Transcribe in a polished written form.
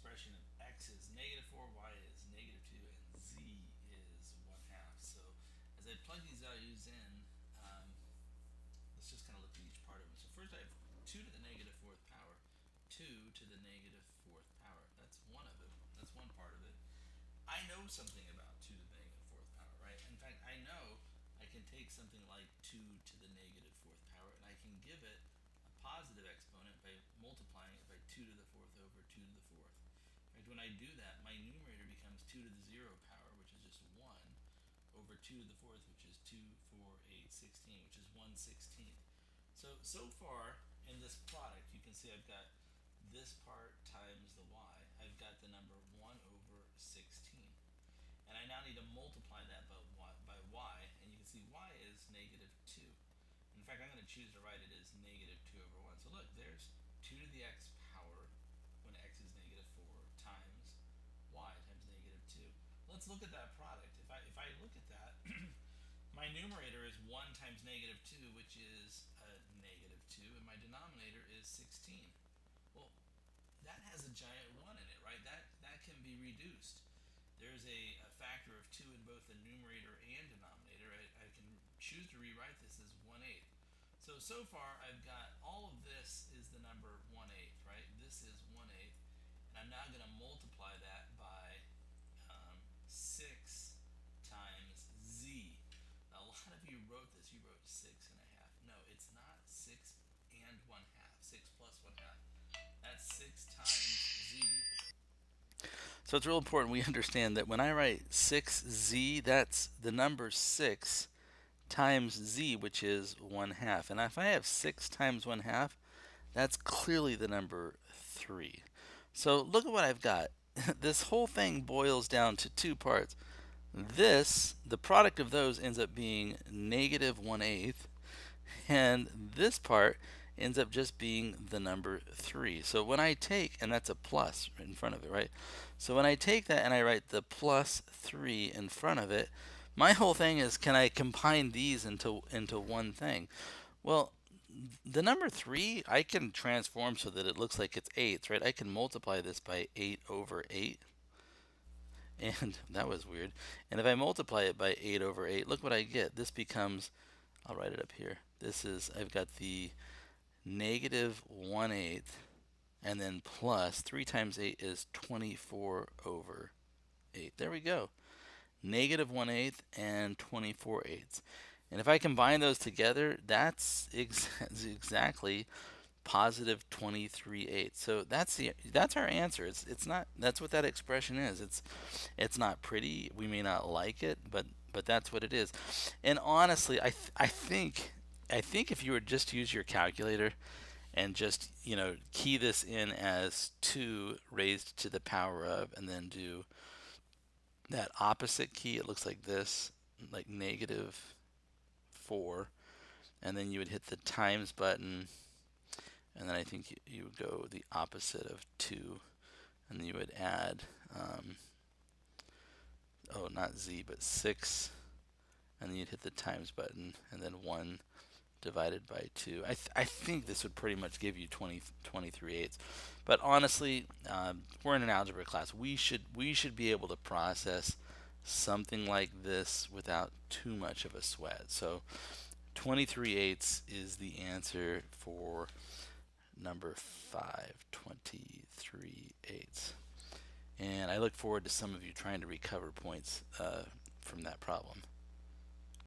expression of x is -4, y is -2, and z is 1/2. So as I plug these values in, let's just kind of look at each part of them. So first I have 2 to the -4th power, 2 to the -4th power. That's one of it. That's one part of it. I know something about 2 to the -4th power, right? In fact, I know I can take something like 2 to the -4th power and I can give it a positive exponent by multiplying it by 2 to the 4th over 2 to the 4th. In fact, when I do that, my numerator becomes 2 to the 0 power, which is just 1, over 2 to the 4th, which is 2, 4, 8, 16, which is 1/16. So far in this product, you can see I've got this part times the y. I've got the number 1 over 16. And I now need to multiply that by y, and you can see y is -2. In fact, I'm going to choose to write it as -2 over 1. So look, there's 2 to the x power when x is -4 times y times -2. Let's look at that product. If I look at that, my numerator is 1 times -2, which is -2, and my denominator is 16. Well, that has a giant 1 in it, right? That can be reduced. There's a factor of 2 in both the numerator and denominator. I can choose to rewrite this as 1/8. So far I've got all of this is the number 1/8, right? This is 1/8, and I'm now going to multiply that by 6 times z. Now, a lot of you wrote this. You wrote 6 1/2. No, it's not 6 and 1/2. 6 plus 1/2. That's 6 times z. So it's real important we understand that when I write 6z, that's the number 6 times z, which is 1/2. And if I have 6 times 1/2, that's clearly the number 3. So look at what I've got. This whole thing boils down to two parts. The product of those ends up being -1/8, and this part ends up just being the number 3. So when I take, and that's a plus in front of it, right? So when I take that and I write the plus 3 in front of it, my whole thing is, can I combine these into one thing? Well, the number 3 I can transform so that it looks like it's eighths, right? I can multiply this by 8 over 8. And that was weird. And if I multiply it by 8 over 8, look what I get. This becomes, I'll write it up here. This is, I've got the -1/8, and then plus 3 times 8 is 24 over 8. There we go. -1/8 and 24/8. And if I combine those together, that's exactly positive 23/8. So that's our answer. It's not, that's what that expression is. It's not pretty. We may not like it, but that's what it is. And honestly, I think if you would just use your calculator and just, key this in as 2 raised to the power of, and then do that opposite key, it looks like this, like -4, and then you would hit the times button, and then I think you would go the opposite of 2, and then you would add, not z, but 6, and then you'd hit the times button, and then 1 divided by 2. I think this would pretty much give you 23/8. But honestly, we're in an algebra class. We should be able to process something like this without too much of a sweat. So 23/8 is the answer for number 5, 23/8. And I look forward to some of you trying to recover points from that problem.